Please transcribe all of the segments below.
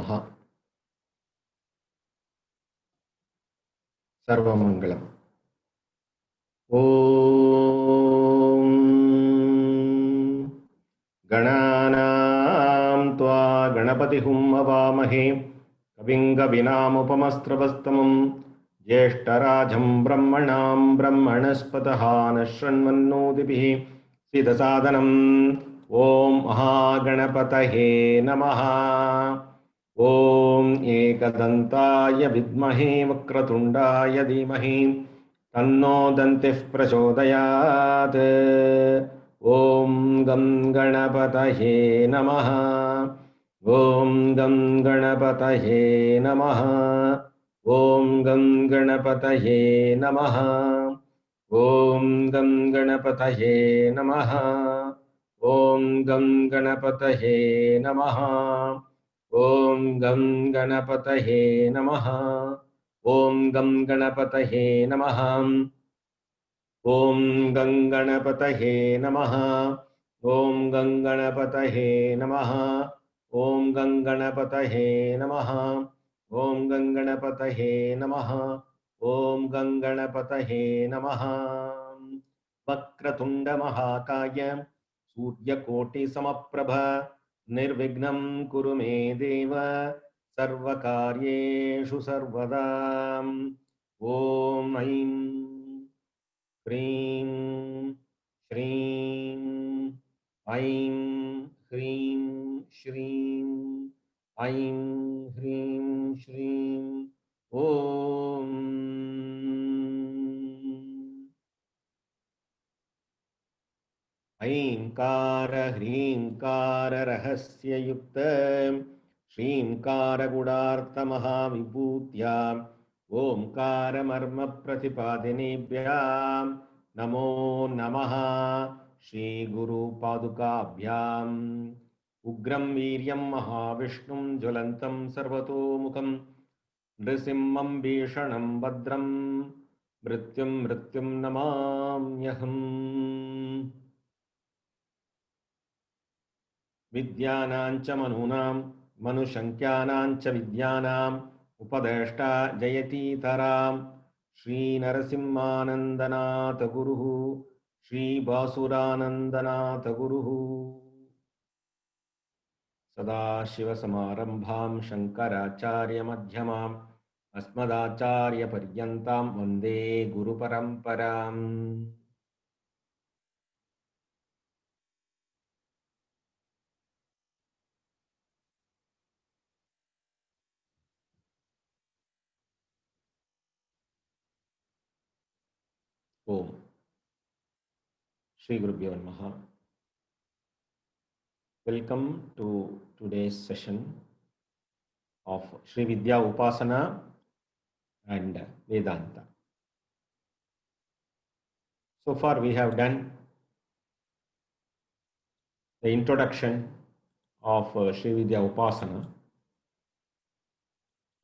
नमः। सर्वमंगलम्। ॐ गणानां त्वा गणपतिहुं हवामहे कविं कविनामुपमस्त्रवस्तमं ज्येष्ठराजं ब्रह्मणां ब्रह्मणस्पतः नश्रन्वन्नोतिभिः सिद्धसादनम्। ॐ महागणपतये नमः। ॐ एकदन्ताय विद्महे वक्रतुण्डाय धीमहि तन्नो दन्तिः प्रचोदयात्। ॐ गं गणपतये नमः। ॐ गं गणपतये नमः। ॐ गं गणपतये नमः। ॐ गं गणपतये नमः। ॐ गं गणपतये नमः। ॐ गं गणपतये नमः। ॐ गं गणपतये नमः। ॐ गं गणपतये नमः। ॐ गं गणपतये नमः। ॐ गं गणपतये नमः। ॐ गं गणपतये नमः। ॐ गं गणपतये नमः। वक्रतुण्डमहाकाय सूर्यकोटिसमप्रभ निर्विघ्नं कुरु मे देव सर्वकार्येषु सर्वदा। ॐ ऐं ह्रीं श्रीं ऐं ह्रीं श्रीं ऐं ह्रीं श्रीं ॐ ऐंकार ह्रींकार रहस्ययुक्त श्रींकार गुणार्थ ओंकार मर्म प्रतिपादिनेभ्यां नमो नमः। श्री गुरु पादुकाभ्याम् उग्रं वीर्यं महाविष्णुं ज्वलन्तं सर्वतोमुखं नृसिंहं भीषणं भद्रं मृत्युं नमाम्यहम्। विद्यानां च मनूनां मनुशंख्यानां च विद्यानाम् उपदेष्टा जयतीतरां श्रीनरसिंहानन्दनाथ गुरुः श्रीबासुरानन्दनाथ गुरुः। सदाशिवसमारम्भां शङ्कराचार्यमध्यमाम् अस्मदाचार्यपर्यन्तां वन्दे गुरुपरम्पराम्। ओम श्री गुरुभ्यो नमः। Welcome to today's session of Sri Vidya Upasana and Vedanta. So far we have done the introduction of Sri Vidya Upasana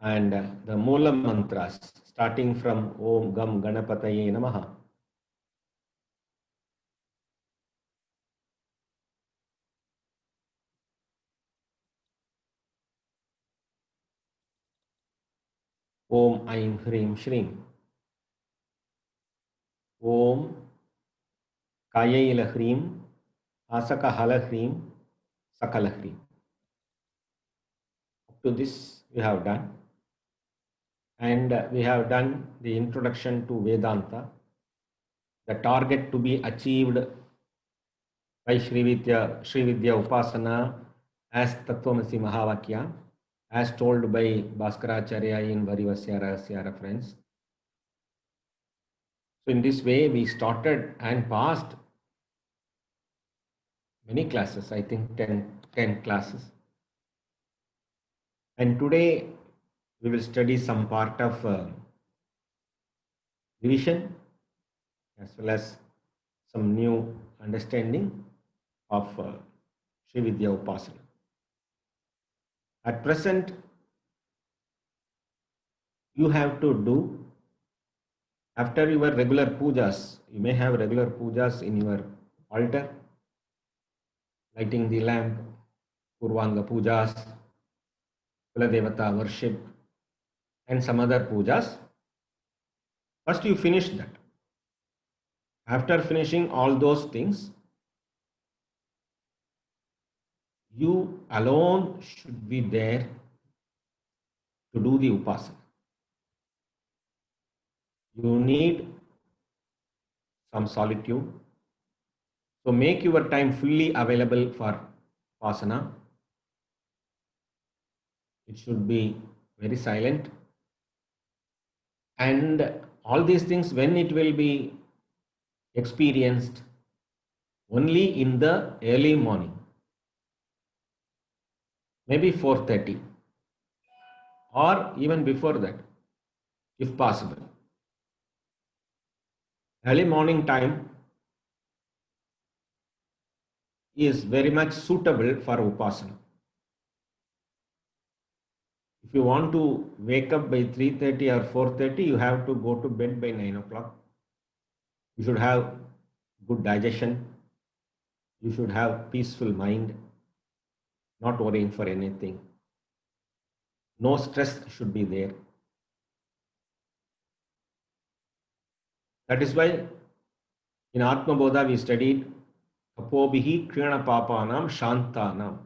and the Moola mantras starting from Om Gam Ganapataye Namaha. Om Aim Hrim Shrim. Om Kayayila Hrim Asakahala Hrim Sakala Hrim. Up to this we have done. And we have done the introduction to Vedanta, the target to be achieved by Sri Vidya Upasana as Tattvamasi Mahavakya, as told by Bhaskaracharya in Varivasya Rahasya reference. So in this way we started and passed many classes, I think 10 classes. And today we will study some part of division as well as some new understanding of Sri Vidya Upasana. At present, you have to do, after your regular pujas, you may have regular pujas in your altar, lighting the lamp, Purvanga pujas, Kuladevata worship, and some other pujas. First you finish that. After finishing all those things, you alone should be there to do the upasana. You need some solitude. So make your time fully available for upasana. It should be very silent. And all these things, when it will be experienced, only in the early morning, maybe 4:30 or even before that, if possible. Early morning time is very much suitable for upasana. If you want to wake up by 3:30 or 4:30, you have to go to bed by 9 o'clock. You should have good digestion. You should have peaceful mind, not worrying for anything. No stress should be there. That is why in Atma Bodha we studied Kapobhihi Kriyana Papanam Shantanam.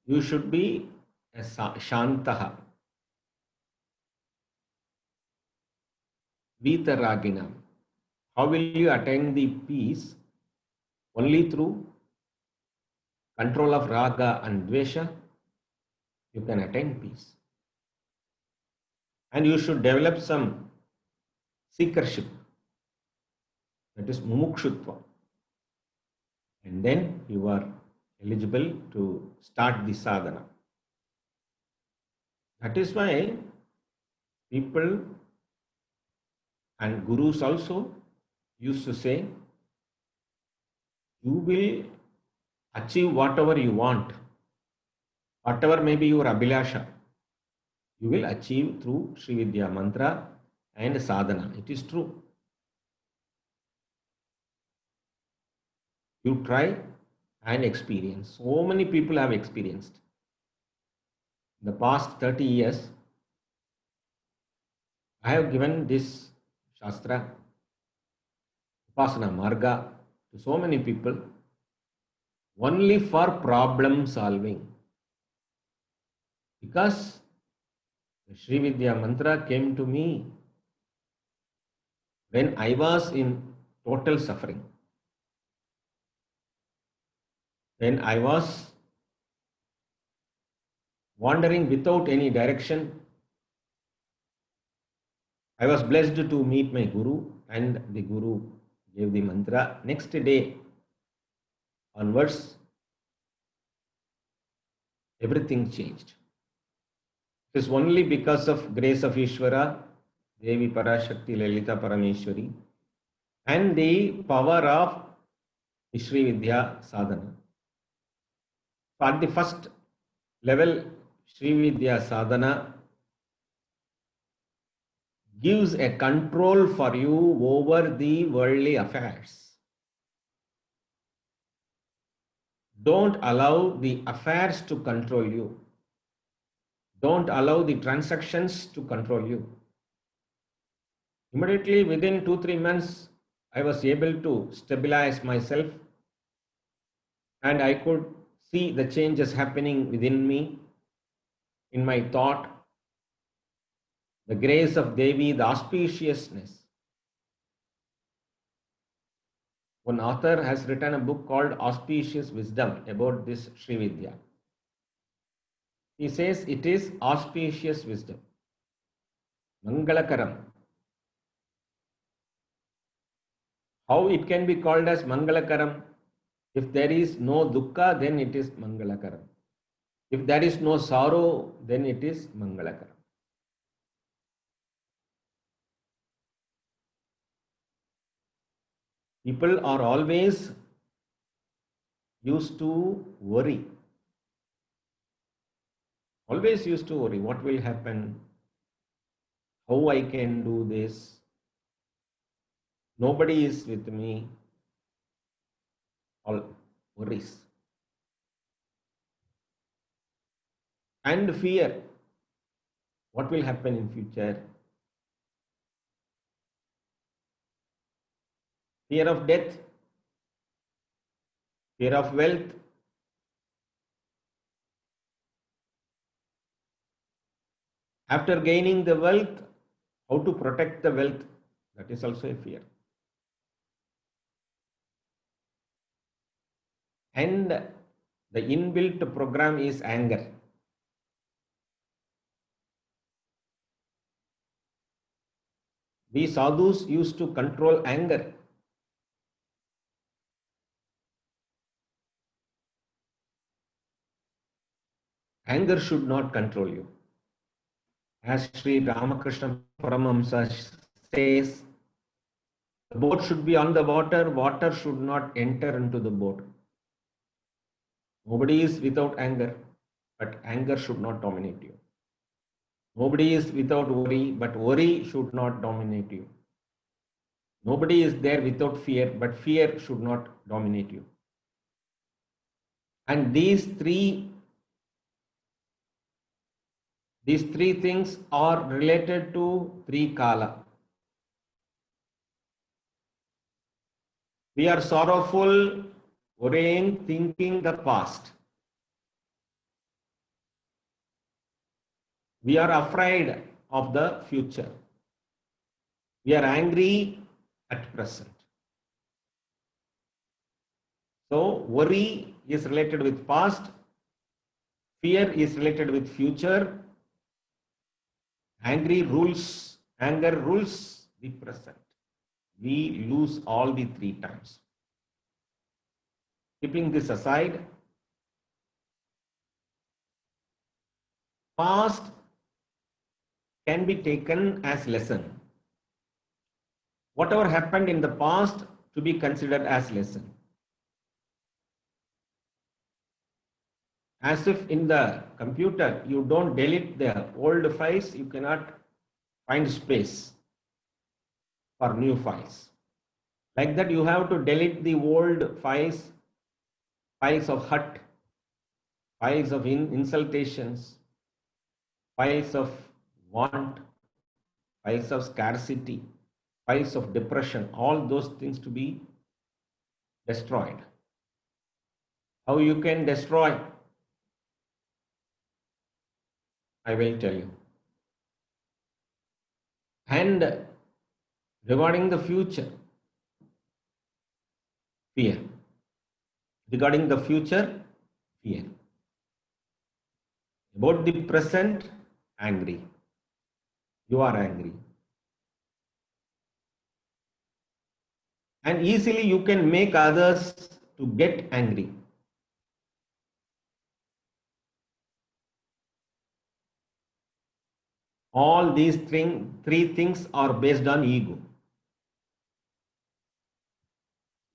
You should be a Shantaha. Vitaraginam. How will you attain the peace? Only through control of raga and dvesha, you can attain peace. And you should develop some seekership, that is mumukshutva. And then you are eligible to start the sadhana. That is why people and gurus also used to say, you will achieve whatever you want, whatever may be your abhilasha, you will achieve through Sri Vidya mantra and sadhana. It is true. You try and experience. So many people have experienced. In the past 30 years, I have given this Shastra, Upasana Marga, to so many people only for problem solving. Because the Sri Vidya mantra came to me when I was in total suffering. When I was wandering without any direction, I was blessed to meet my Guru, and the Guru gave the mantra. Next day onwards, everything changed. It is only because of grace of Ishvara, Devi Parashakti Lalita Parameshwari, and the power of Sri Vidya sadhana. So at the first level, Sri Vidya sadhana gives a control for you over the worldly affairs. Don't allow the affairs to control you. Don't allow the transactions to control you. Immediately within 2-3 months, I was able to stabilize myself, and I could see the changes happening within me, in my thought, the grace of Devi, the auspiciousness. One author has written a book called Auspicious Wisdom about this Sri Vidya. He says it is auspicious wisdom, Mangalakaram. How it can be called as Mangalakaram? If there is no dukkha, then it is Mangalakaram. If there is no sorrow, then it is Mangalakaram. People are always used to worry. Always used to worry. What will happen? How I can do this? Nobody is with me. All worries. And fear. What will happen in future? Fear of death, fear of wealth. After gaining the wealth, how to protect the wealth? That is also a fear. And the inbuilt program is anger. We sadhus used to control anger. Anger should not control you. As Sri Ramakrishna Paramahamsa says, the boat should be on the water, water should not enter into the boat. Nobody is without anger, but anger should not dominate you. Nobody is without worry, but worry should not dominate you. Nobody is there without fear, but fear should not dominate you. And these three things are related to three kala. We are sorrowful, worrying, thinking the past. We are afraid of the future. We are angry at present. So worry is related with past, fear is related with future, anger rules the present. We lose all the three terms. Keeping this aside, past can be taken as lesson. Whatever happened in the past to be considered as lesson. As if in the computer, you don't delete the old files, you cannot find space for new files. Like that, you have to delete the old files, files of hurt, files of insultations, files of want, files of scarcity, files of depression, all those things to be destroyed. How you can destroy? I will tell you. And regarding the future, fear. Regarding the future, fear. About the present, angry. You are angry. And easily you can make others to get angry. All these three things are based on ego.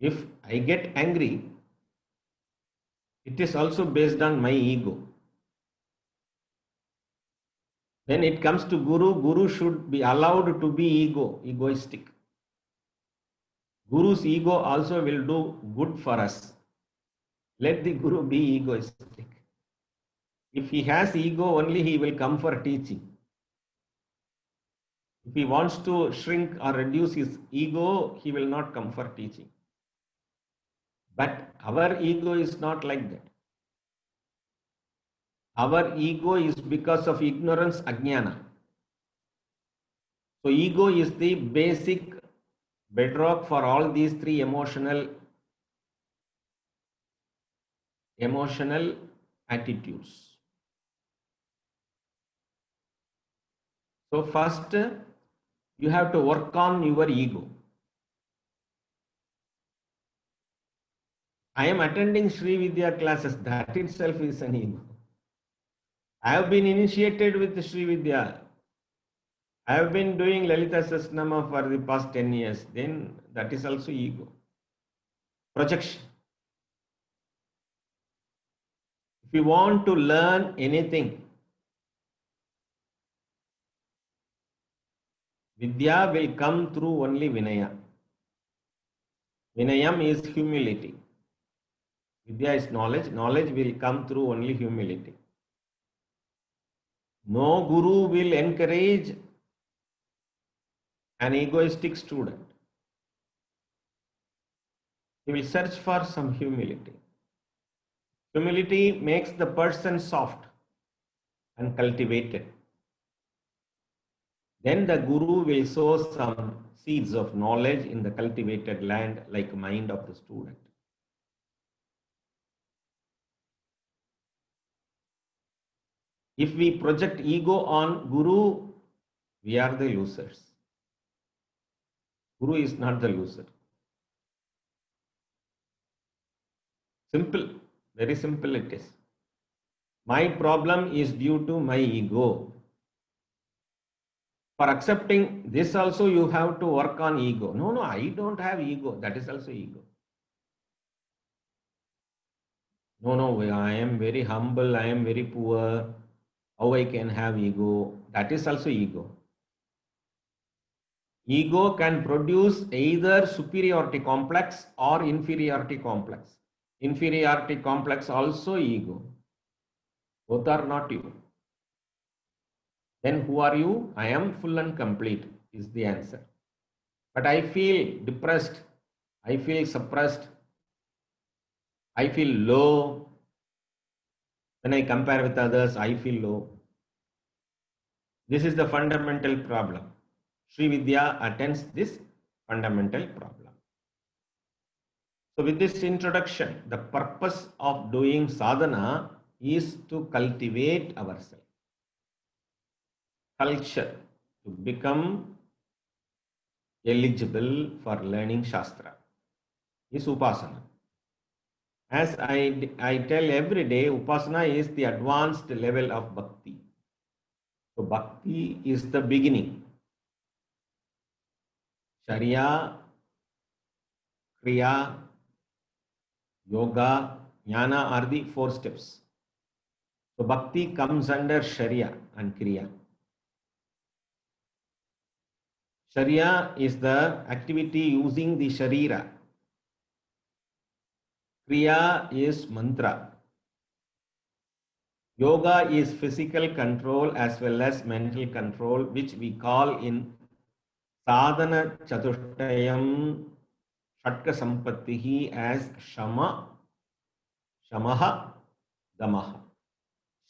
If I get angry, it is also based on my ego. When it comes to Guru should be allowed to be egoistic. Guru's ego also will do good for us. Let the Guru be egoistic. If he has ego, only he will come for teaching. If he wants to shrink or reduce his ego, he will not come for teaching. But our ego is not like that. Our ego is because of ignorance, ajnana. So ego is the basic bedrock for all these three emotional attitudes. So first, you have to work on your ego. I am attending Sri Vidya classes. That itself is an ego. I have been initiated with Sri Vidya. I have been doing Lalita Sasnama for the past 10 years. Then that is also ego. Projection. If you want to learn anything, Vidya will come through only Vinaya. Vinayam is humility. Vidya is knowledge. Knowledge will come through only humility. No guru will encourage an egoistic student. He will search for some humility. Humility makes the person soft and cultivated. Then the guru will sow some seeds of knowledge in the cultivated land like mind of the student. If we project ego on guru, we are the losers. Guru is not the loser. Simple, very simple it is. My problem is due to my ego. For accepting this also you have to work on ego. No, I don't have ego. That is also ego. No, I am very humble. I am very poor. How I can have ego? That is also ego. Ego can produce either superiority complex or inferiority complex. Inferiority complex also ego. Both are not you. Then who are you? I am full and complete is the answer. But I feel depressed. I feel suppressed. I feel low. When I compare with others, I feel low. This is the fundamental problem. Sri Vidya attends this fundamental problem. So with this introduction, the purpose of doing sadhana is to cultivate ourselves. Culture, to become eligible for learning Shastra, is Upasana. As I tell every day, Upasana is the advanced level of Bhakti. So Bhakti is the beginning. Charya, Kriya, Yoga, Jnana are the 4 steps. So Bhakti comes under Charya and Kriya. Charya is the activity using the Sharira. Kriya is mantra. Yoga is physical control as well as mental control, which we call in Sadhana Chatushtayam Shatka Sampattihi as Shama, Shamaha, Damaha.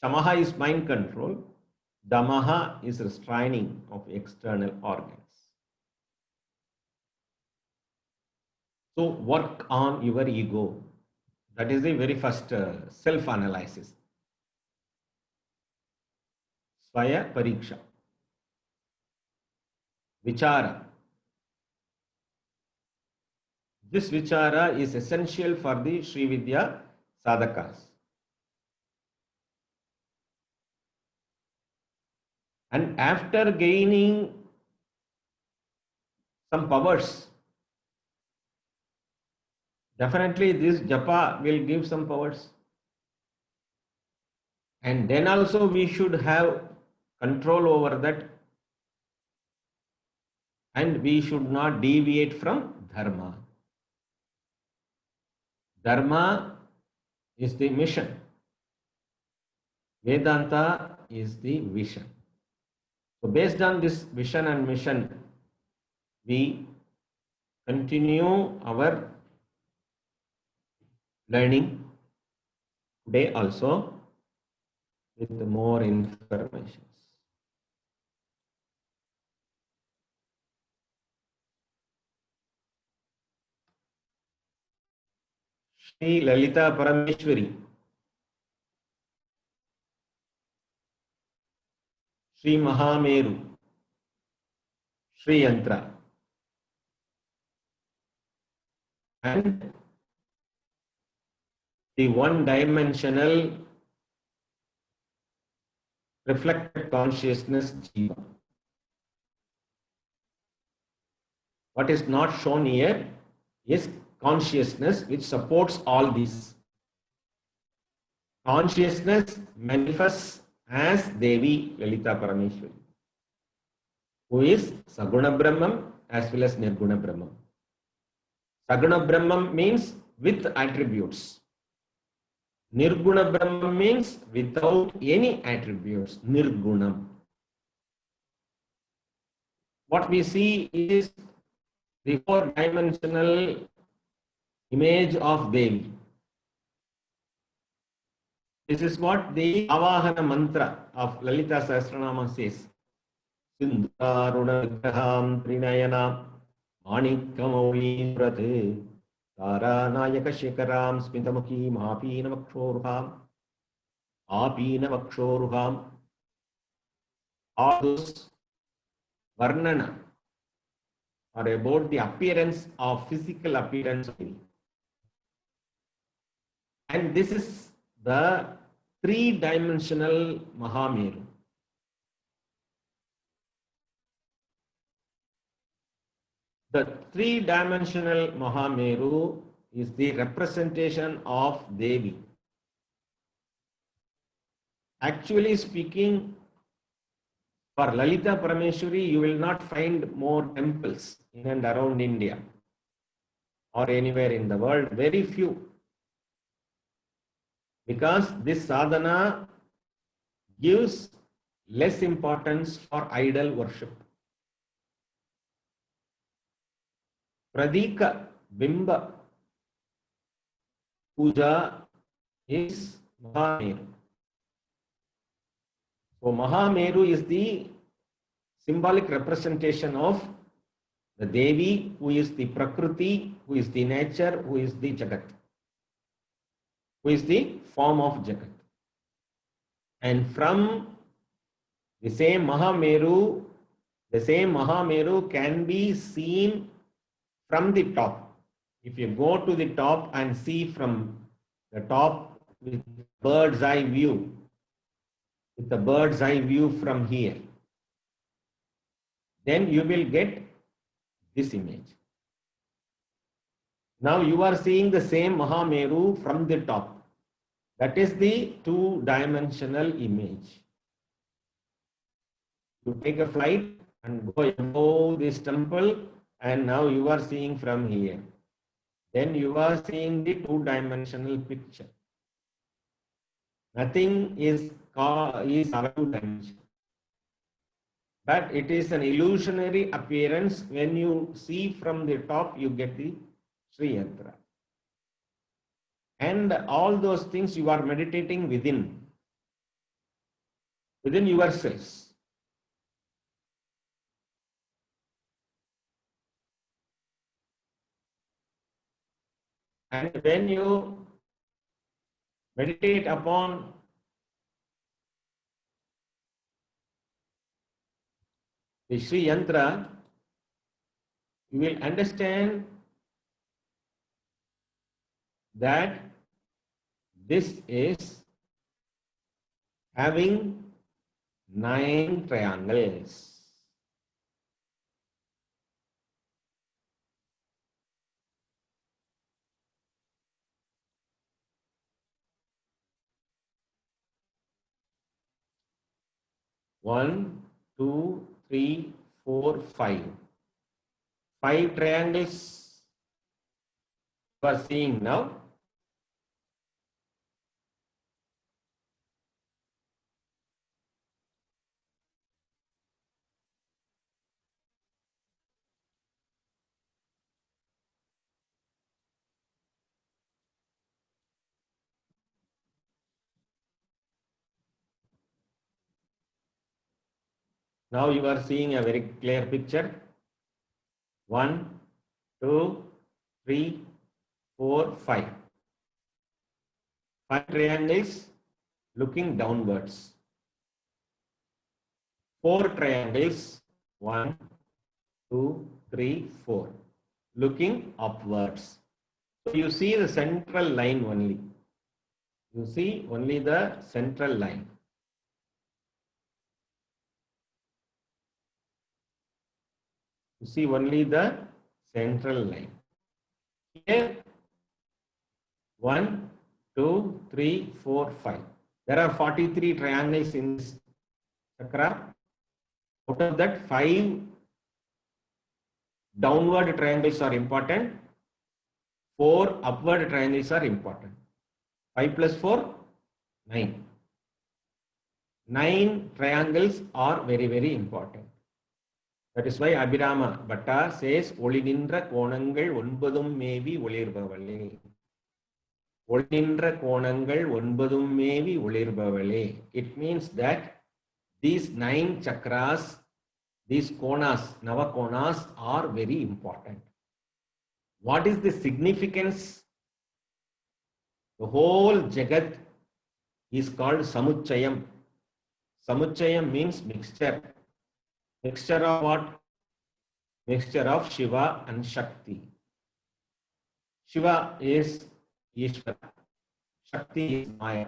Shamaha is mind control. Damaha is restraining of external organs. So work on your ego. That is the very first self-analysis. Swaya Pariksha. Vichara. This Vichara is essential for the Sri Vidya sadhakas. And after gaining some powers, definitely this japa will give some powers. And then also we should have control over that. And we should not deviate from dharma. Dharma is the mission. Vedanta is the vision. So based on this vision and mission, we continue our learning today also with more information. Shri Lalita Parameshwari, Shri Mahameru, Shri Yantra, and the one-dimensional reflected consciousness Jiva. What is not shown here is consciousness which supports all these. Consciousness manifests as Devi Lalita Parameshwari, who is Saguna Brahman as well as Nirguna Brahman. Saguna Brahman means with attributes. Nirguna Brahma means without any attributes, Nirgunam. What we see is the four-dimensional image of Devi. This is what the Avahana mantra of Lalita Sahasranama says. Sindharuna Vigraham Trinayana Manikamauli Prate Tara Nayaka Shekaram Smitamuki Mahapina Vakshoruham Apina Vakshoruham. All those Varnana are about the appearance of physical appearance. And this is the three-dimensional Mahameru. The three-dimensional Mahameru is the representation of Devi. Actually speaking, for Lalita Parameshwari, you will not find more temples in and around India or anywhere in the world, very few. Because this sadhana gives less importance for idol worship. Pradika Bimba Puja is Mahameru. So Mahameru is the symbolic representation of the Devi, who is the Prakriti, who is the nature, who is the Jagat, who is the form of Jagat. And from the same Mahameru can be seen from the top. If you go to the top and see from the top with bird's eye view, with the bird's eye view from here, then you will get this image. Now you are seeing the same Mahameru from the top. That is the two-dimensional image. You take a flight and go above this temple, and now you are seeing from here. Then you are seeing the two-dimensional picture. Nothing is two-dimensional. But it is an illusionary appearance. When you see from the top, you get the Sri Yantra. And all those things you are meditating within yourselves. And when you meditate upon the Sri Yantra, you will understand that this is having 9 triangles. One, two, three, four, 5. 5 triangles you are seeing now. Now you are seeing a very clear picture. 1, 2, 3, 4, 5. 5 triangles looking downwards. 4 triangles, 1, 2, 3, 4, looking upwards. So you see the central line only. You see only the central line. You see only the central line. Here, 1, 2, 3, 4, 5. There are 43 triangles in this chakra. Out of that, 5 downward triangles are important. 4 upward triangles are important. 5 plus 4, 9. 9 triangles are very, very important. That is why Abhirama Bhatta says, Olidindra Konangal Onbadum Mevi Olirbavale. Olidindra Konangal Onbadum Mevi Olirbavale. It means that these 9 chakras, these konas, Navakonas are very important. What is the significance? The whole Jagat is called Samuchayam. Samuchayam means mixture. Mixture of what? Mixture of Shiva and Shakti. Shiva is Ishvara. Shakti is Maya.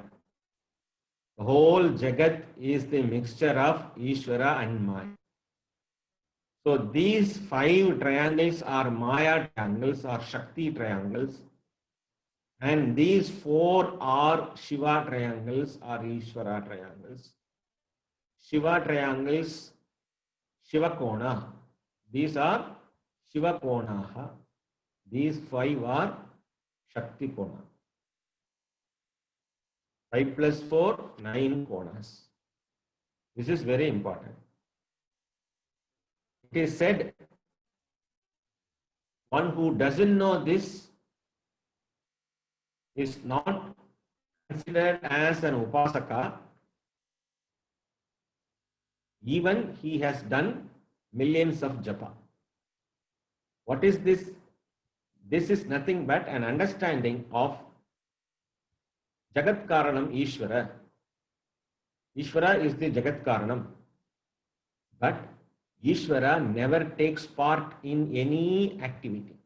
The whole Jagat is the mixture of Ishvara and Maya. So these 5 triangles are Maya triangles or Shakti triangles. And these 4 are Shiva triangles or Ishvara triangles. Shiva triangles, Shiva Kona. These are Shiva Konaha. These 5 are Shakti Kona. 5 plus 4, 9 Konas. This is very important. It is said, one who doesn't know this is not considered as an upasaka, even he has done millions of japa. What is this? This is nothing but an understanding of Jagat Karanam Ishvara. Ishvara is the Jagat Karanam. But Ishvara never takes part in any activity.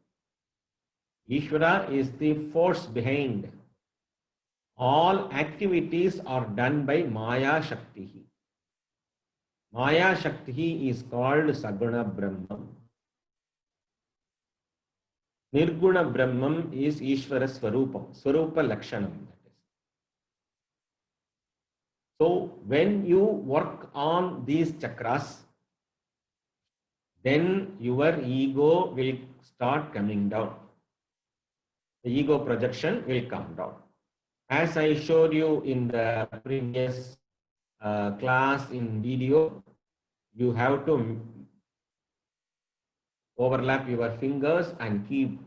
Ishvara is the force behind. All activities are done by Maya Shakti. Maya Shakti is called Saguna Brahman. Nirguna Brahman is Ishvara Swarupam, Swarupa Lakshanam. So when you work on these chakras, then your ego will start coming down. The ego projection will come down. As I showed you in the previous class in video, you have to overlap your fingers and keep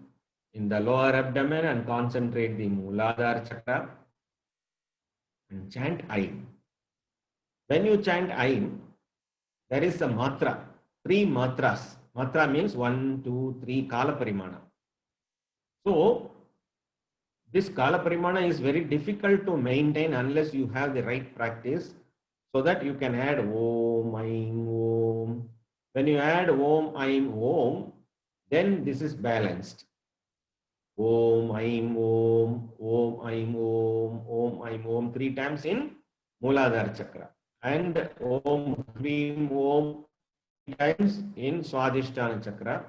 in the lower abdomen and concentrate the Mooladhara chakra and chant Aim. When you chant Aim, there is a matra, 3 matras. Matra means 1, 2, 3 Kala Parimana. So this Kala Parimana is very difficult to maintain unless you have the right practice, so that you can add Om, Aim, Om. When you add Om, Aim, Om, then this is balanced. Om, Aim, Om, Om, Aim, Om, Om, Aim, Om 3 times in Mooladhara chakra. And Om, Hrim, Om 3 times in Swadhisthana chakra.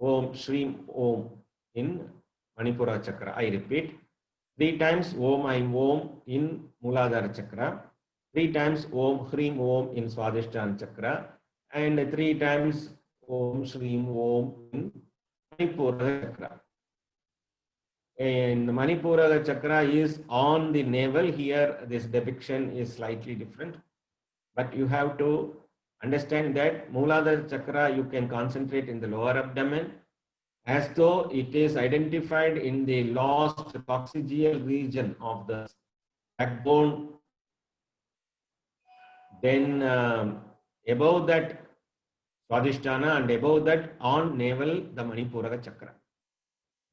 Om, Shrim, Om in Manipura chakra. I repeat, 3 times Om, Aim, Om in Mooladhara chakra. 3 times Om, Hrim, Om in Swadhisthana chakra. And 3 times Om, Shrim, Om in Manipura chakra. And Manipura chakra is on the navel. Here, this depiction is slightly different. But you have to understand that Mooladhara chakra you can concentrate in the lower abdomen, as though it is identified in the lost coccygeal region of the backbone. Then above that Swadhisthana, and above that on navel the Manipura chakra.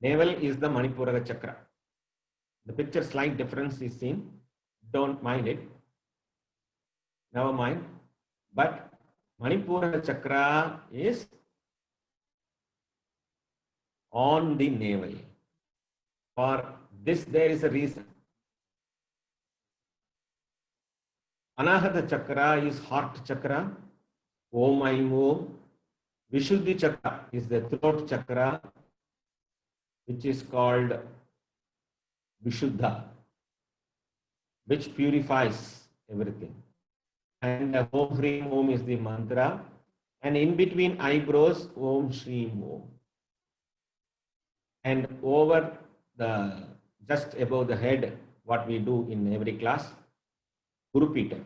Navel is the Manipura chakra. The picture slight difference is seen. Don't mind it. Never mind. But Manipura chakra is on the navel. For this there is a reason. Anahata chakra is heart chakra. Om Aim Om. Vishuddhi chakra is the throat chakra, which is called Vishuddha, which purifies everything. And Om Hrim Om is the mantra. And in between eyebrows, Om Shrim Om. And over the, just above the head, what we do in every class, Guru Pita.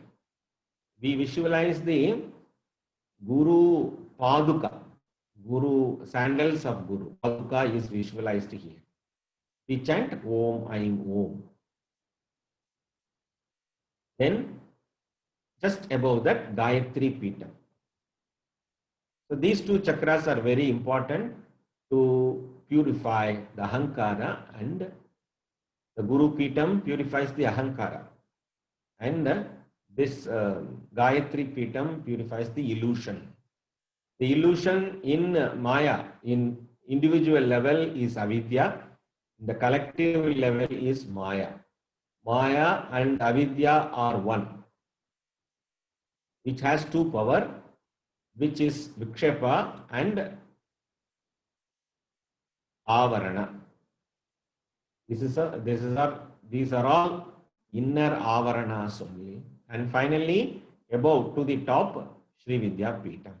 We visualize the Guru Paduka, Guru sandals of Guru. Paduka is visualized here. We chant Om Aim Om. Then just above that Gayatri Pita. So these two chakras are very important to purify the Ahankara, and the Guru Pitam purifies the Ahankara, and this Gayatri Pitam purifies the illusion. The illusion in Maya, in individual level is Avidya, the collective level is Maya. Maya and Avidya are one, which has two power, which is Vikshepa and Avarana. These are all inner Avaranas only. And finally, above to the top, Sri Vidya Pita.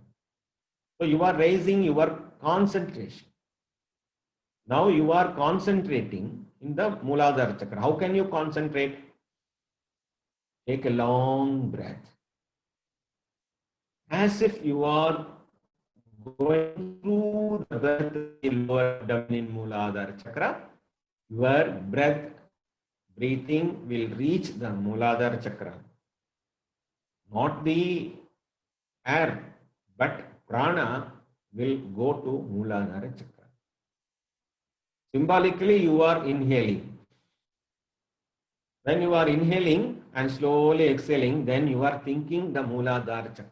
So you are raising your concentration. Now you are concentrating in the Muladhara Chakra. How can you concentrate? Take a long breath. As if you are going through the breath in lower abdomen in Muladhara Chakra, your breathing will reach the Muladhara Chakra. Not the air, but prana will go to Muladhara Chakra. Symbolically, you are inhaling. When you are inhaling and slowly exhaling, then you are thinking the Muladhara Chakra.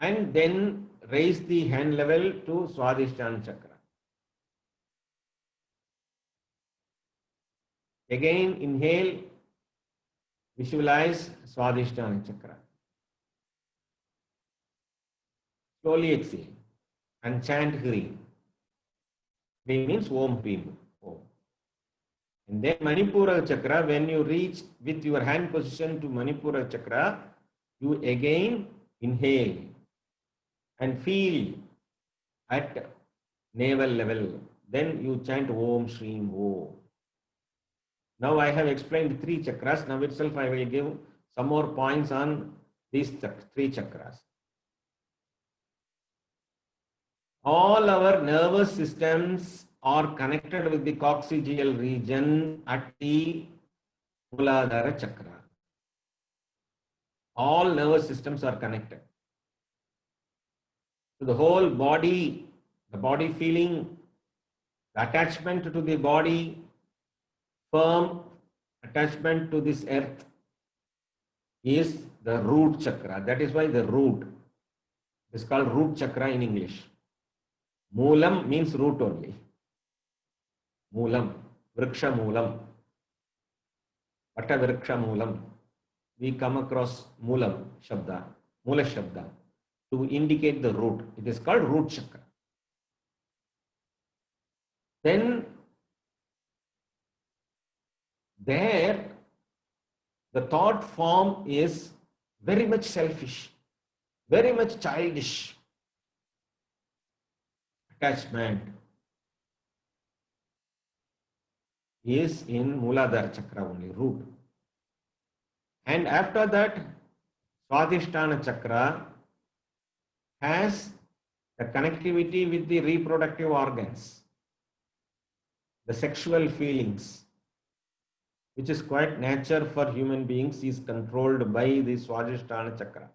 And then raise the hand level to Swadhisthana Chakra. Again, inhale, visualize Swadhisthana Chakra. Slowly exhale and chant Hri. Hri means Om Hrim. Om. And then Manipura Chakra, when you reach with your hand position to Manipura Chakra, you again inhale and feel at navel level. Then you chant Om Shreem Om. Now I have explained 3 chakras. Now itself I will give some more points on these 3 chakras. All our nervous systems are connected with the coccygeal region at the Muladhara Chakra. All nervous systems are connected. So the whole body, the body feeling, the attachment to the body, firm attachment to this earth is the root chakra. That is why the root is called root chakra in English. Moolam means root only. Moolam, vriksha moolam, vata vriksha moolam. We come across moolam shabda, moola shabda to indicate the root. It is called root chakra. Then there the thought form is very much selfish, very much childish. Attachment is in Muladhara Chakra only, root. And after that, Swadhisthana Chakra has the connectivity with the reproductive organs, the sexual feelings, which is quite nature for human beings, is controlled by the Swadhisthana Chakra.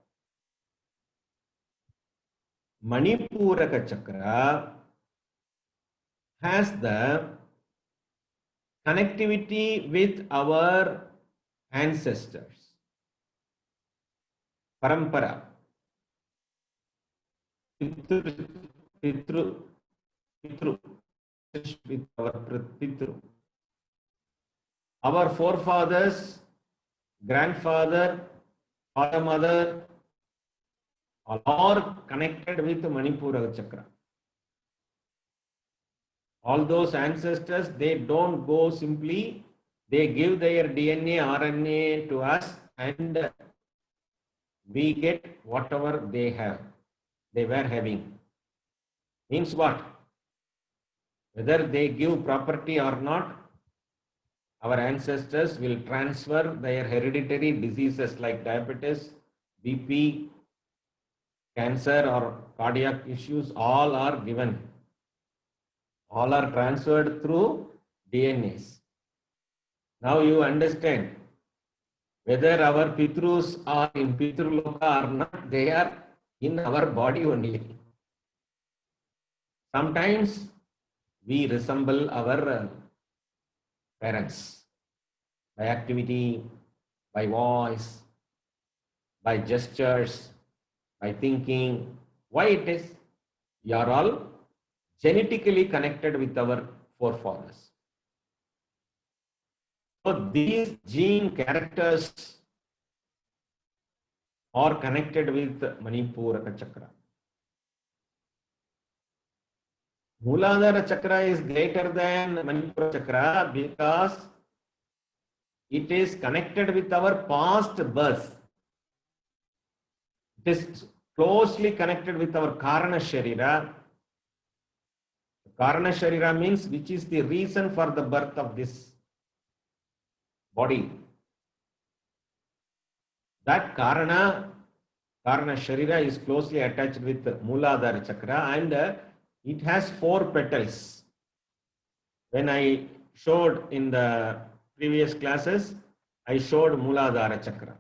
Manipuraka Chakra has the connectivity with our ancestors, parampara, pitru, with our pitru. Our forefathers, grandfather, father, mother, are connected with Manipura Chakra. All those ancestors, they don't go simply, they give their DNA, RNA to us, and we get whatever they have, they were having. Means what? Whether they give property or not, our ancestors will transfer their hereditary diseases like diabetes, BP, cancer or cardiac issues, all are given. All are transferred through DNAs. Now you understand whether our Pitrus are in Pitraloka or not, they are in our body only. Sometimes we resemble our parents by activity, by voice, by gestures, by thinking. Why it is? We are all genetically connected with our forefathers. So these gene characters are connected with Manipuraka Chakra. Mooladhara Chakra is greater than Manipura Chakra because it is connected with our past birth. It is closely connected with our Karana Sharira. Karana Sharira means which is the reason for the birth of this body. That Karana Sharira is closely attached with Mooladhara Chakra, and it has 4 petals. When I showed in the previous classes, I showed Mooladhara Chakra.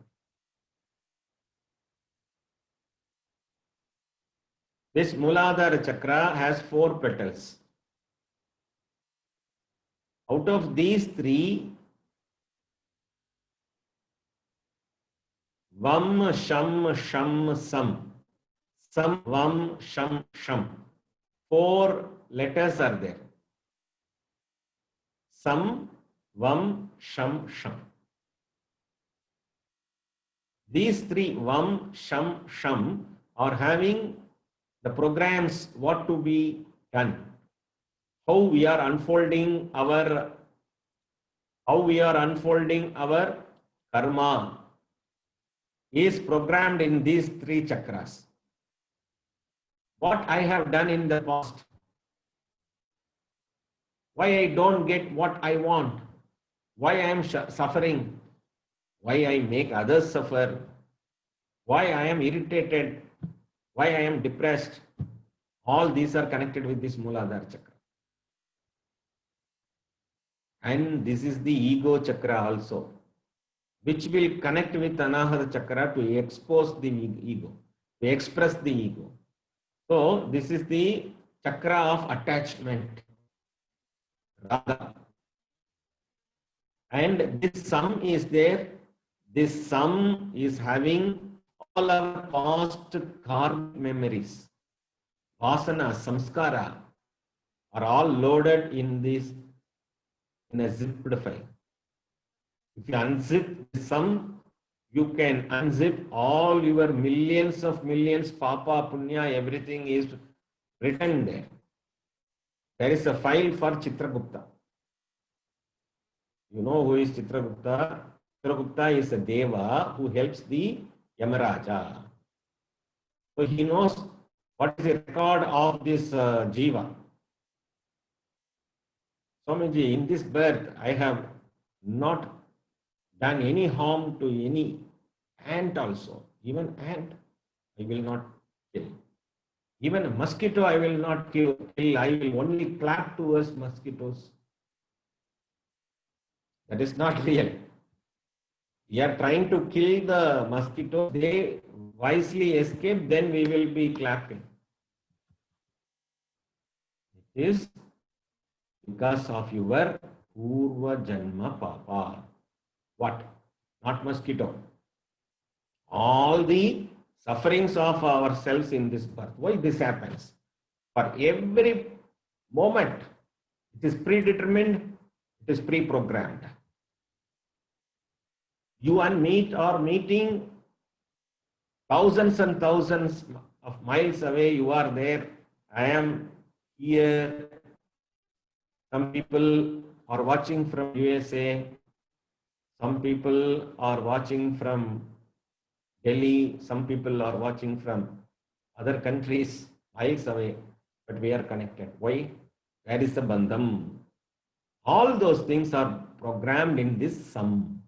This Mooladhara Chakra has 4 petals. Out of these 3, Vam, Sham, Sham, Sam. Sam, Vam, Sham, Sham. 4 letters are there. Sam, Vam, Sham, Sham. These 3, Vam, Sham, Sham, are having the programs what to be done. How we are unfolding our karma is programmed in these 3 chakras. What I have done in the past, why I don't get what I want, why I am suffering, why I make others suffer, why I am irritated, why I am depressed, all these are connected with this Mooladhara Chakra. And this is the ego chakra also, which will connect with Anahata Chakra to expose the ego, to express the ego. So this is the chakra of attachment, Radha. And this sum is there. This sum is having all our past karmic memories, vasana, samskara, are all loaded in this, in a zipped file. If you unzip the sum, you can unzip all your millions, papa, punya, everything is written there. There is a file for Chitragupta. You know who is Chitragupta? Chitragupta is a deva who helps the Yamaraja. So he knows what is the record of this jiva. Swamiji, in this birth, I have not done any harm to any ant also. Even ant, I will not kill. Even a mosquito, I will not kill. I will only clap towards mosquitoes. That is not real. We are trying to kill the mosquito. They wisely escape, then we will be clapping. It is because of your Purva Janma Papa. What? Not mosquito. All the sufferings of ourselves in this birth. Why this happens? For every moment, it is predetermined, it is pre-programmed. You and me are meeting thousands and thousands of miles away. You are there. I am here. Some people are watching from USA. Some people are watching from Delhi. Some people are watching from other countries miles away. But we are connected. Why? That is the bandham. All those things are programmed in this sum.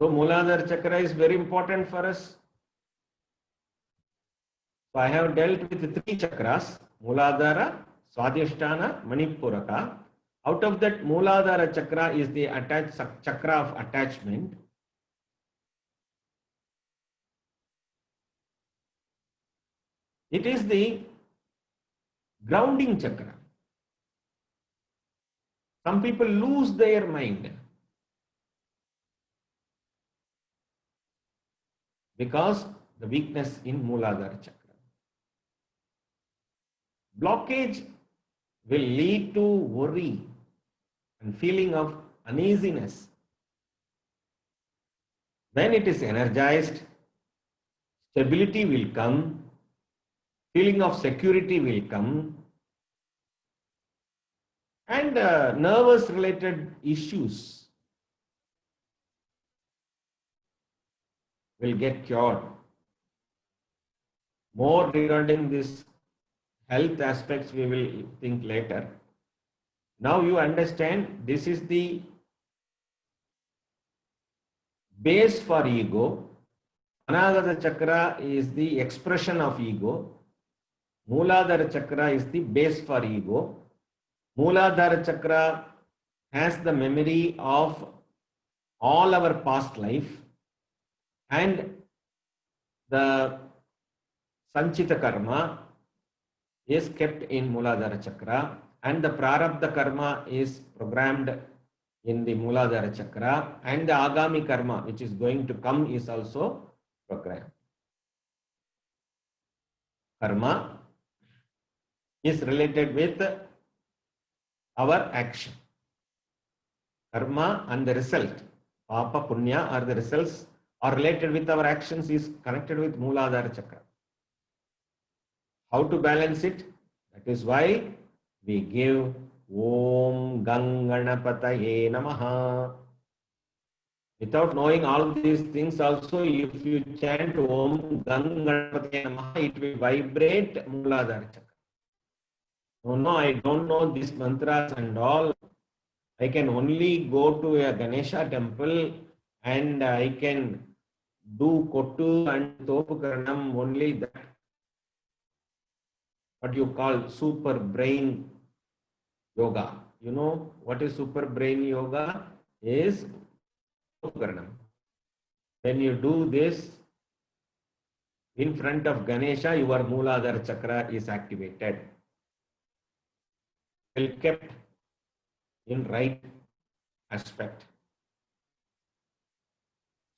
So Mooladhara Chakra is very important for us. So I have dealt with 3 chakras, Mooladhara, Swadhisthana, Manipuraka. Out of that, Mooladhara Chakra is the chakra of attachment. It is the grounding chakra. Some people lose their mind because the weakness in Mooladhara Chakra. Blockage will lead to worry and feeling of uneasiness. When it is energized, stability will come, feeling of security will come, and nervous related issues will get cured. More regarding this health aspects we will think later. Now you understand this is the base for ego. Anahata Chakra is the expression of ego. Mooladhara Chakra is the base for ego. Mooladhara Chakra has the memory of all our past life, and the Sanchita Karma is kept in Mooladhara Chakra, and the Prarabdha Karma is programmed in the Mooladhara Chakra, and the Agami Karma, which is going to come, is also programmed. Karma is related with our action. Karma and the result, Papa, Punya, are the results are related with our actions, is connected with Mooladhara Chakra. How to balance it? That is why we give Om Ganganapataye Namaha. Without knowing all these things also, if you chant Om Ganganapataye Namaha, it will vibrate Mooladhara Chakra. No, I don't know these mantras and all. I can only go to a Ganesha temple and I can do Kottu and Topukaranam, only that. What you call super brain yoga. You know what is super brain yoga? Is Topukaranam. When you do this in front of Ganesha, your Mooladhara Chakra is activated. Well kept in right aspect.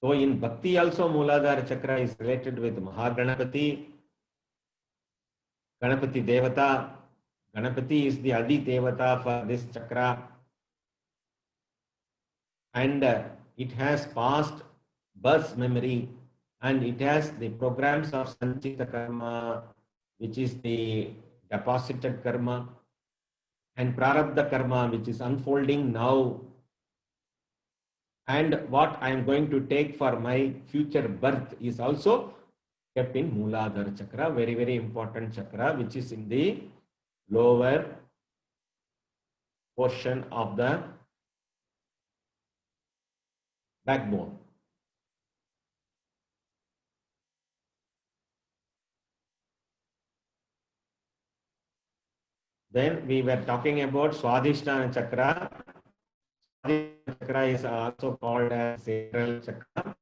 So in Bhakti also Mooladhara Chakra is related with Mahaganapati, Ganapati Devata. Ganapati is the Adi Devata for this chakra, and it has past birth memory, and it has the programs of Sanchita Karma, which is the deposited karma, and Prarabdha Karma, which is unfolding now, and what I am going to take for my future birth is also kept in Mooladhara Chakra, very, very important chakra, which is in the lower portion of the backbone. Then we were talking about Swadhisthana Chakra. Swadhisthana Chakra is also called as sacral chakra,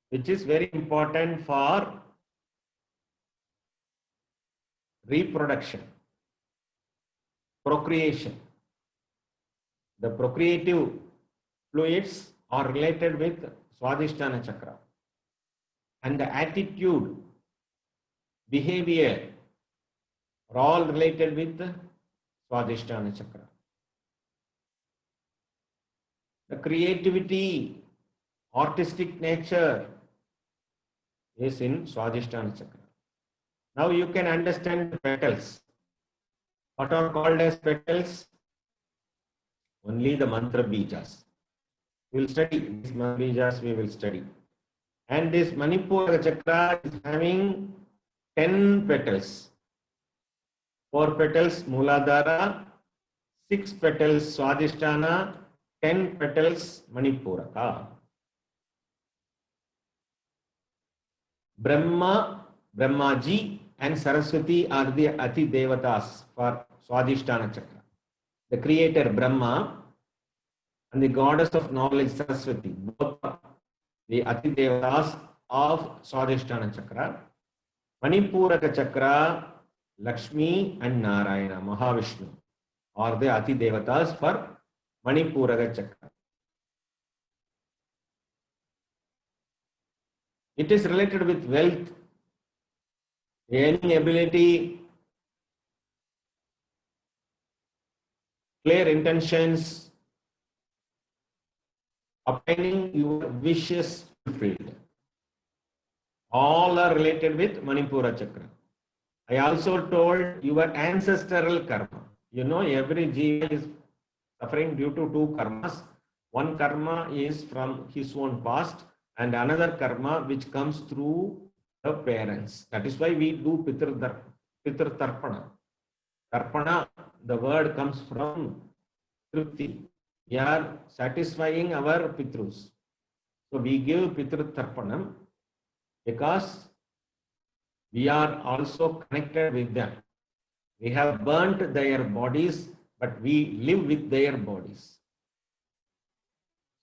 which is very important for reproduction, procreation. The procreative fluids are related with Swadhisthana Chakra, and the attitude, behavior are all related with Swadhisthana Chakra. The creativity, artistic nature is in Swadhisthana Chakra. Now you can understand the petals. What are called as petals? Only the mantra bijas. We will study these mantra bijas, we will study. And this Manipura Chakra is having 10 petals. 4 petals Muladhara, 6 petals Swadhisthana, 10 petals Manipuraka. Brahma, Brahmaji and Saraswati are the Ati Devatas for Swadhisthana Chakra. The creator Brahma and the goddess of knowledge Saraswati, both are the Ati Devatas of Swadhisthana Chakra. Manipuraka Chakra, Lakshmi and Narayana, Mahavishnu, are the Ati Devatas for Manipuraka Chakra. It is related with wealth, earning ability, clear intentions, obtaining your wishes fulfilled. All are related with Manipura Chakra. I also told your ancestral karma. You know, every jiva is suffering due to 2 karmas. One karma is from his own past and another karma which comes through the parents. That is why we do Pitr Tarpana. Tarpana, the word comes from Tripti. We are satisfying our Pitrus. So we give Pitr Tarpanam because we are also connected with them. We have burnt their bodies, but we live with their bodies.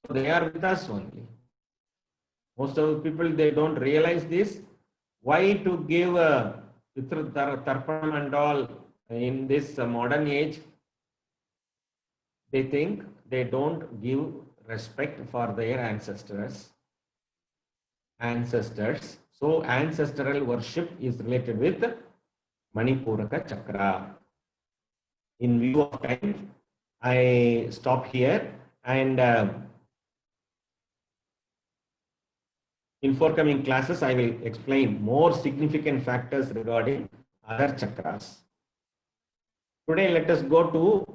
So they are with us only. Most of the people, they don't realize this. Why to give Pitru Tarpanam and all in this modern age? They think they don't give respect for their ancestors. So ancestral worship is related with Manipuraka Chakra. In view of time, I stop here, and in forthcoming classes, I will explain more significant factors regarding other chakras. Today, let us go to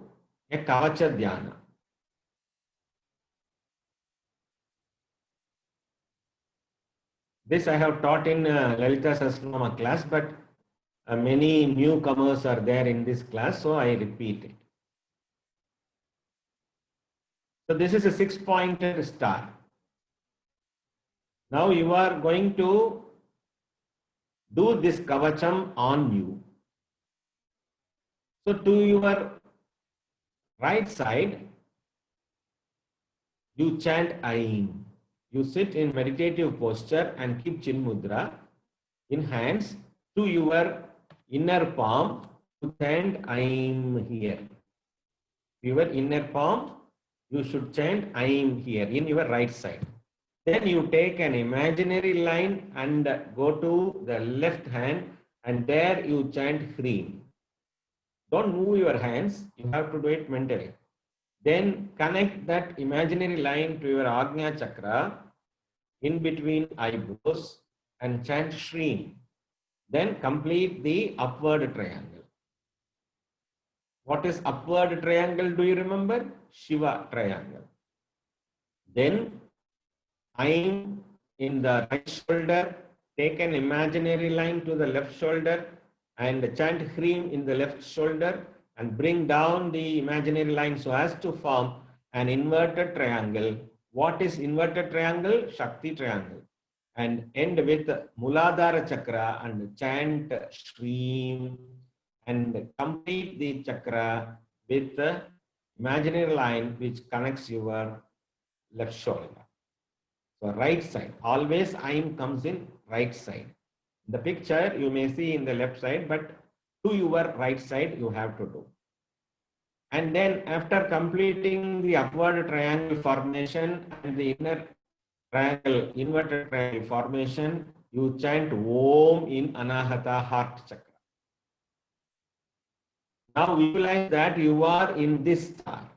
a Kavacha Dhyana. This I have taught in Lalita Sahasranama class, but many newcomers are there in this class, so I repeat it. So this is a 6-pointed star. Now you are going to do this Kavacham on you. So to your right side, you chant Aim. You sit in meditative posture and keep Chin Mudra in hands to your inner palm to chant Aim here. Your inner palm, you should chant Aim here in your right side. Then you take an imaginary line and go to the left hand, and there you chant Hreem. Don't move your hands, you have to do it mentally. Then connect that imaginary line to your Agnya Chakra in between eyebrows and chant Shreem. Then complete the upward triangle. What is upward triangle? Do you remember? Shiva triangle. Then Aim in the right shoulder, take an imaginary line to the left shoulder and chant Hreem in the left shoulder and bring down the imaginary line so as to form an inverted triangle. What is inverted triangle? Shakti triangle. And end with Muladhara Chakra and chant Shreem and complete the chakra with the imaginary line which connects your left shoulder. So right side, always Aim comes in right side. The picture you may see in the left side, but to your right side you have to do. And then after completing the upward triangle formation and the inner triangle, inverted triangle formation, you chant Om in Anahata heart chakra. Now visualize that you are in this star.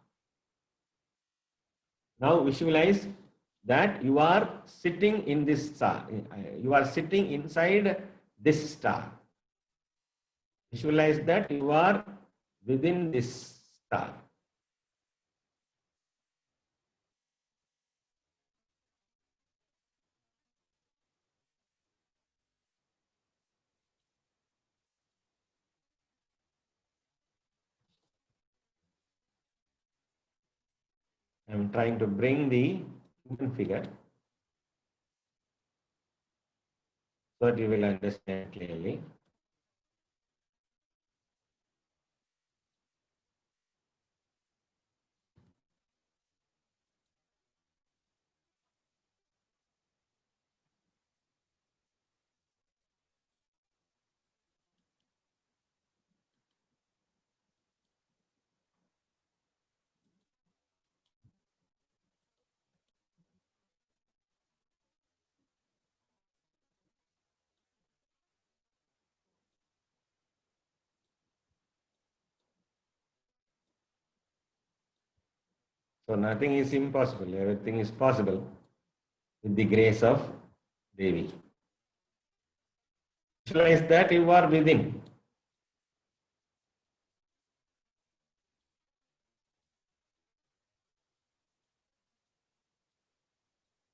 Now visualize that you are sitting in this star. You are sitting inside this star. Visualize that you are within this star. I'm trying to bring the human figure so that you will understand clearly. So nothing is impossible. Everything is possible with the grace of Devi. Visualize that you are within.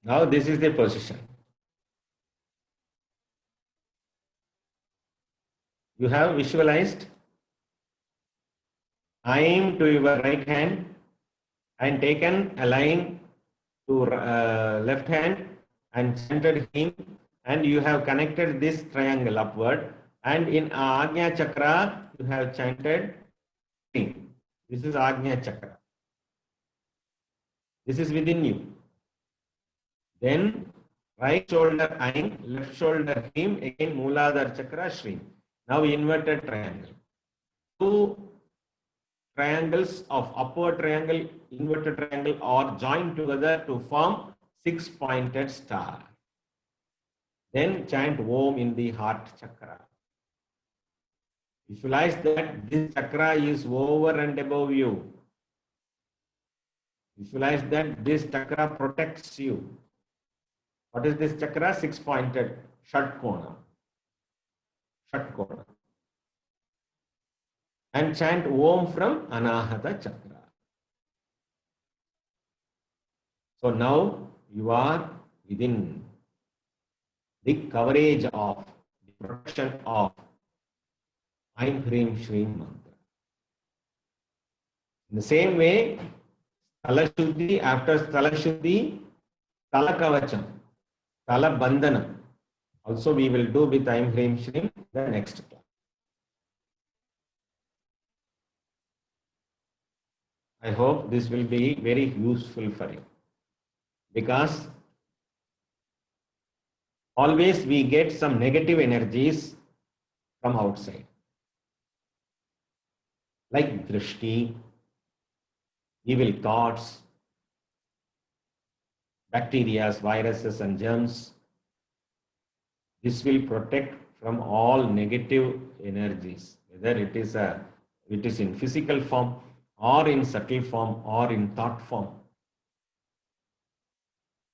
Now this is the position. You have visualized. Aim to your right hand and taken a line to left hand and centered him, and you have connected this triangle upward, and in Agnya Chakra you have chanted. This is Agnya Chakra. This is within you. Then right shoulder Aim, left shoulder Him, again Mooladhara Chakra Shri. Now inverted triangle. Two triangles of upward triangle, inverted triangle are joined together to form six-pointed star. Then chant Om in the heart chakra. Visualize that this chakra is over and above you. Visualize that this chakra protects you. What is this chakra? Six-pointed Shatkona. Shatkona. And chant Om from Anahata chakra. So now you are within the coverage of, the protection of Aim Hrim Shrim mantra. In the same way, Stala Shuddhi, after Stala Shuddhi, Stala Kavacham, Stala Bandhanam. Also we will do with Aim Hrim Shrim the next class. I hope this will be very useful for you, because always we get some negative energies from outside, like drishti, evil thoughts, bacteria, viruses and germs. This will protect from all negative energies, whether it is in physical form or in subtle form or in thought form.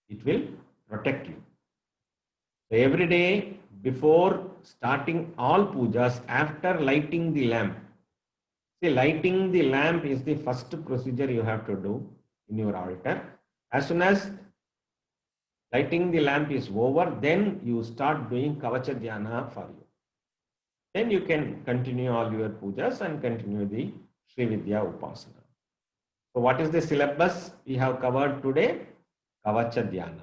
It will protect you. So every day before starting all pujas, after lighting the lamp, see, lighting the lamp is the first procedure you have to do in your altar. As soon as lighting the lamp is over, then you start doing Kavacha Dhyana for you. Then you can continue all your pujas and continue the Sri Vidya Upasana. So what is the syllabus we have covered today? Kavacha Dhyana.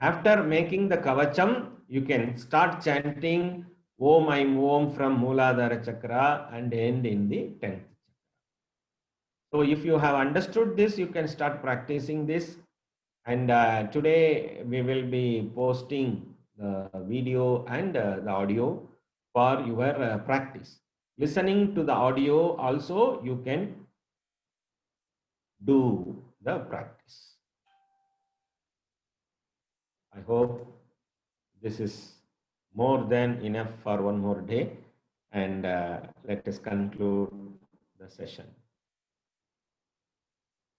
After making the Kavacham, you can start chanting Om Aim Om from Mooladhara Chakra and end in the 10th chakra. So if you have understood this, you can start practicing this. And today we will be posting the video and the audio for your practice. Listening to the audio also, you can do the practice. I hope this is more than enough for one more day, and let us conclude the session.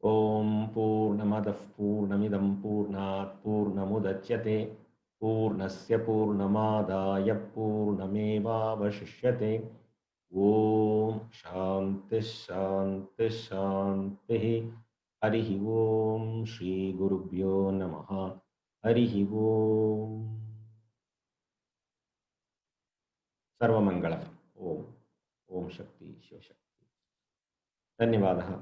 Om Purnamadah Purnamidam Purnat Purnamudachyate Purnasya Purnamadaya Purnameva Vashishyate. Om Shanti Shanti Shanti. Harihi Om Shri Gurubhyo Namaha. Harihi Om. Sarvamangala. Om. Om Shakti Shiva Shakti. Dhanyavadaha.